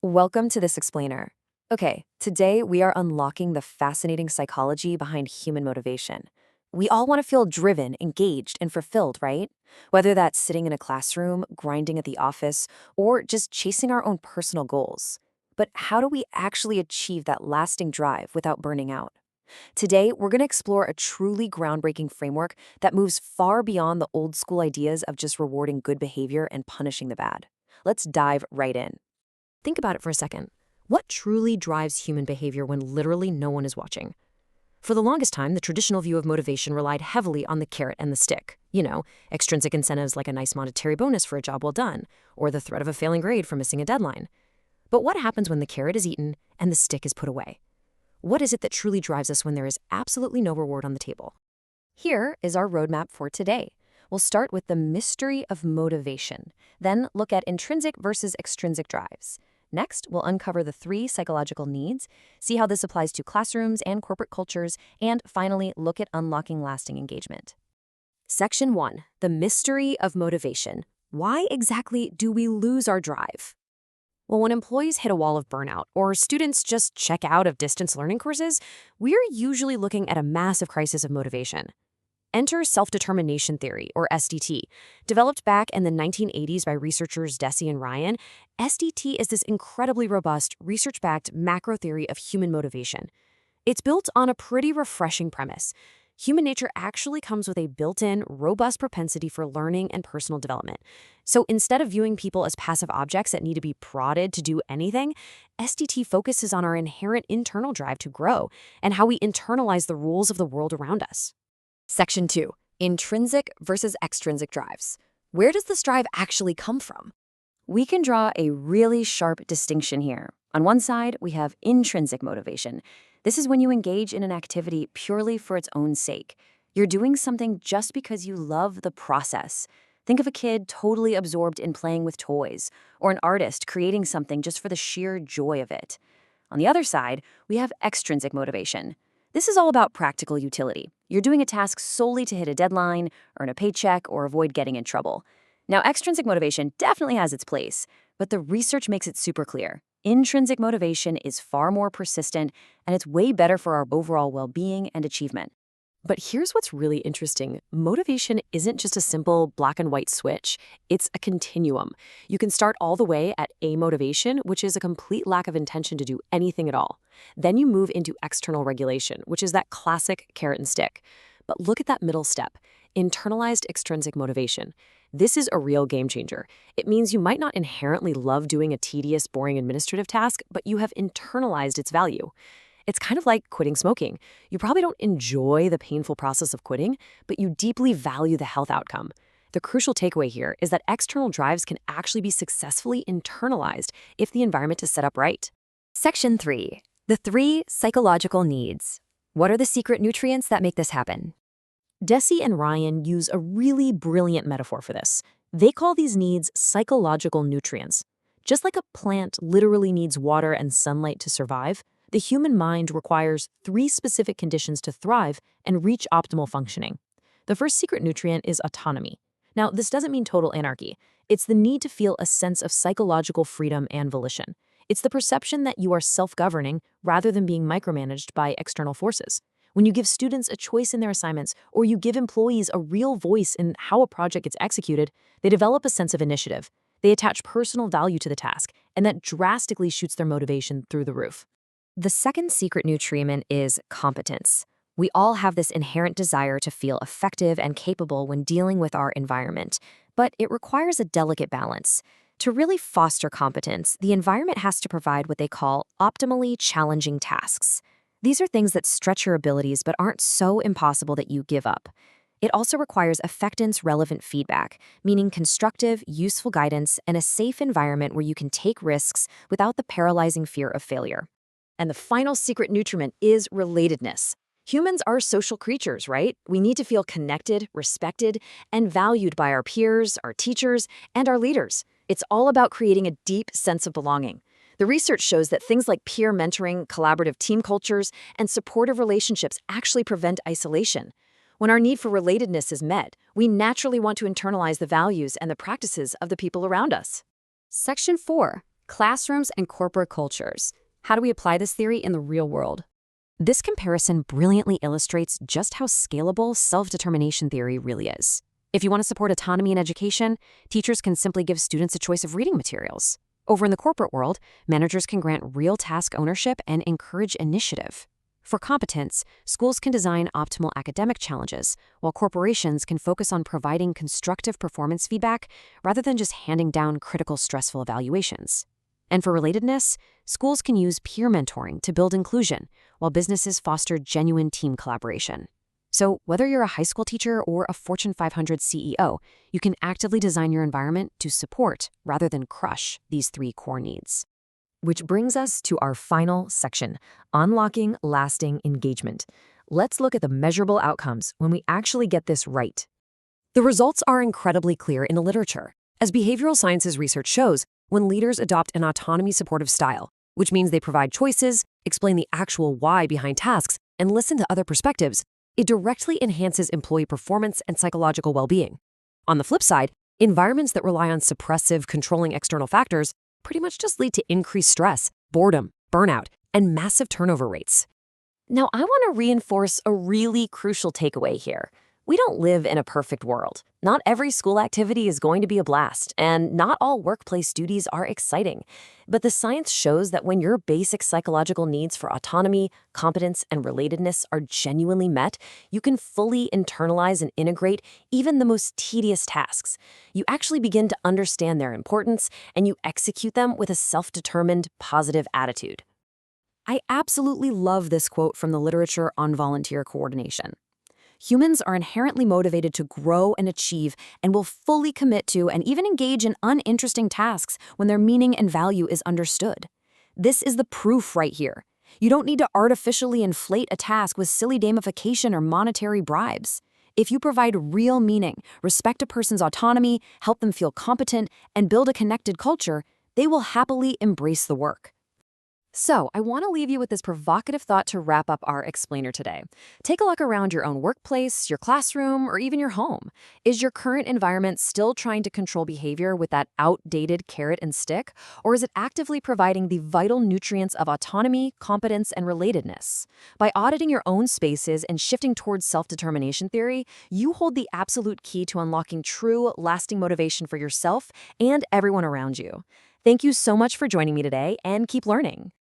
Welcome to this explainer. Okay, today we are unlocking the fascinating psychology behind human motivation. We all want to feel driven, engaged, and fulfilled, right? Whether that's sitting in a classroom, grinding at the office, or just chasing our own personal goals. But how do we actually achieve that lasting drive without burning out? Today, we're going to explore a truly groundbreaking framework that moves far beyond the old school ideas of just rewarding good behavior and punishing the bad. Let's dive right in. Think about it for a second. What truly drives human behavior when literally no one is watching? For the longest time, the traditional view of motivation relied heavily on the carrot and the stick. Extrinsic incentives like a nice monetary bonus for a job well done, or the threat of a failing grade for missing a deadline. But what happens when the carrot is eaten and the stick is put away? What is it that truly drives us when there is absolutely no reward on the table? Here is our roadmap for today. We'll start with the mystery of motivation, then look at intrinsic versus extrinsic drives. Next, we'll uncover the 3 psychological needs, see how this applies to classrooms and corporate cultures, and finally, look at unlocking lasting engagement. Section 1, the mystery of motivation. Why exactly do we lose our drive? Well, when employees hit a wall of burnout or students just check out of distance learning courses, we're usually looking at a massive crisis of motivation. Enter self-determination theory, or SDT. Developed back in the 1980s by researchers Deci and Ryan, SDT is this incredibly robust, research-backed macro theory of human motivation. It's built on a pretty refreshing premise. Human nature actually comes with a built-in, robust propensity for learning and personal development. So instead of viewing people as passive objects that need to be prodded to do anything, SDT focuses on our inherent internal drive to grow and how we internalize the rules of the world around us. Section 2, intrinsic versus extrinsic drives. Where does this drive actually come from? We can draw a really sharp distinction here. On one side, we have intrinsic motivation. This is when you engage in an activity purely for its own sake. You're doing something just because you love the process. Think of a kid totally absorbed in playing with toys, or an artist creating something just for the sheer joy of it. On the other side, we have extrinsic motivation. This is all about practical utility. You're doing a task solely to hit a deadline, earn a paycheck, or avoid getting in trouble. Now, extrinsic motivation definitely has its place, but the research makes it super clear. Intrinsic motivation is far more persistent, and it's way better for our overall well-being and achievement. But here's what's really interesting. Motivation isn't just a simple black and white switch. It's a continuum. You can start all the way at amotivation, which is a complete lack of intention to do anything at all. Then you move into external regulation, which is that classic carrot and stick. But look at that middle step, internalized extrinsic motivation. This is a real game changer. It means you might not inherently love doing a tedious, boring administrative task, but you have internalized its value. It's kind of like quitting smoking. You probably don't enjoy the painful process of quitting, but you deeply value the health outcome. The crucial takeaway here is that external drives can actually be successfully internalized if the environment is set up right. Section 3, the 3 psychological needs. What are the secret nutrients that make this happen? Deci and Ryan use a really brilliant metaphor for this. They call these needs psychological nutrients. Just like a plant literally needs water and sunlight to survive, the human mind requires 3 specific conditions to thrive and reach optimal functioning. The first secret nutrient is autonomy. Now, this doesn't mean total anarchy. It's the need to feel a sense of psychological freedom and volition. It's the perception that you are self-governing rather than being micromanaged by external forces. When you give students a choice in their assignments, or you give employees a real voice in how a project gets executed, they develop a sense of initiative. They attach personal value to the task, and that drastically shoots their motivation through the roof. The second secret nutriment is competence. We all have this inherent desire to feel effective and capable when dealing with our environment, but it requires a delicate balance. To really foster competence, the environment has to provide what they call optimally challenging tasks. These are things that stretch your abilities but aren't so impossible that you give up. It also requires effectiveness-relevant feedback, meaning constructive, useful guidance and a safe environment where you can take risks without the paralyzing fear of failure. And the final secret nutriment is relatedness. Humans are social creatures, right? We need to feel connected, respected, and valued by our peers, our teachers, and our leaders. It's all about creating a deep sense of belonging. The research shows that things like peer mentoring, collaborative team cultures, and supportive relationships actually prevent isolation. When our need for relatedness is met, we naturally want to internalize the values and the practices of the people around us. Section 4. classrooms and corporate cultures. How do we apply this theory in the real world? This comparison brilliantly illustrates just how scalable self-determination theory really is. If you want to support autonomy in education, teachers can simply give students a choice of reading materials. Over in the corporate world, managers can grant real task ownership and encourage initiative. For competence, schools can design optimal academic challenges, while corporations can focus on providing constructive performance feedback rather than just handing down critical, stressful evaluations. And for relatedness, schools can use peer mentoring to build inclusion, while businesses foster genuine team collaboration. So whether you're a high school teacher or a Fortune 500 CEO, you can actively design your environment to support rather than crush these three core needs. Which brings us to our final section, unlocking lasting engagement. Let's look at the measurable outcomes when we actually get this right. The results are incredibly clear in the literature. As behavioral sciences research shows, when leaders adopt an autonomy supportive style, which means they provide choices, explain the actual why behind tasks, and listen to other perspectives, it directly enhances employee performance and psychological well-being. On the flip side, environments that rely on suppressive, controlling external factors pretty much just lead to increased stress, boredom, burnout, and massive turnover rates. Now, I want to reinforce a really crucial takeaway here. We don't live in a perfect world. Not every school activity is going to be a blast, and not all workplace duties are exciting. But the science shows that when your basic psychological needs for autonomy, competence, and relatedness are genuinely met, you can fully internalize and integrate even the most tedious tasks. You actually begin to understand their importance, and you execute them with a self-determined, positive attitude. I absolutely love this quote from the literature on volunteer coordination. Humans are inherently motivated to grow and achieve and will fully commit to and even engage in uninteresting tasks when their meaning and value is understood. This is the proof right here. You don't need to artificially inflate a task with silly gamification or monetary bribes. If you provide real meaning, respect a person's autonomy, help them feel competent, and build a connected culture, they will happily embrace the work. So, I want to leave you with this provocative thought to wrap up our explainer today. Take a look around your own workplace, your classroom, or even your home. Is your current environment still trying to control behavior with that outdated carrot and stick? Or is it actively providing the vital nutrients of autonomy, competence, and relatedness? By auditing your own spaces and shifting towards self-determination theory, you hold the absolute key to unlocking true, lasting motivation for yourself and everyone around you. Thank you so much for joining me today, and keep learning.